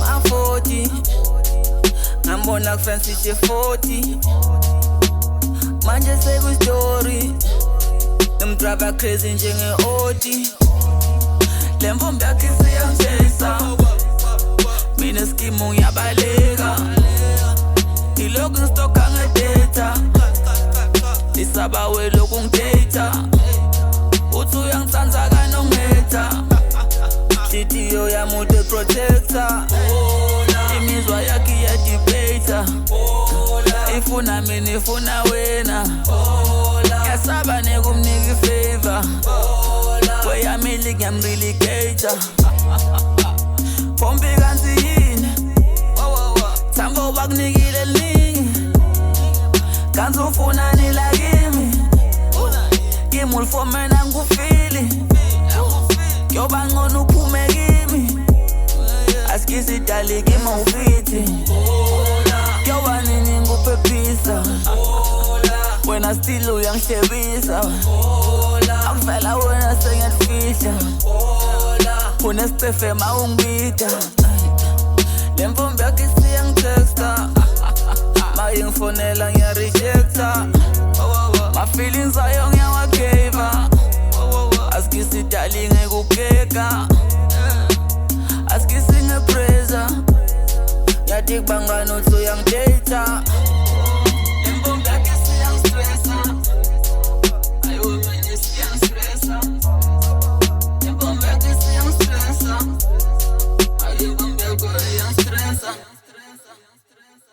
a-40 ngambona kufansi 40 manje sekustory Mdraba crazy njenge-Oti Le mvombi yakhe siyangitshesa Mina skimu ngiyabaleka Ilokhu ngistoka ngedata Isaba welokhu ngidata Uthi uyangitsanza kanongeta Shitiyo yamude protector Imizwa yakhe iyadebata Ifuna mina ifuna wena Yasaba nekumnika ifavor Kweyamili ngiyamrili cater Pompi kansi yini Thambo bakunikile liningi Kansi ufuna nila kimi Kimi ulifomena ngufili Yoba ngcono uphume kimi Askisi dali kimi ufiti Yoba nini nguphephisa Wena still uyangihlebisa Akuvela wena sengiyakufihla Unestefe ma ungibita Le mvombi yakhe siyangitexta Maye ngifonela ngiyarejecta Ma feelings ayo ngiyawageva Askisi dali ngekukeka Askisi ngepreza Yadik bangano so uyangidata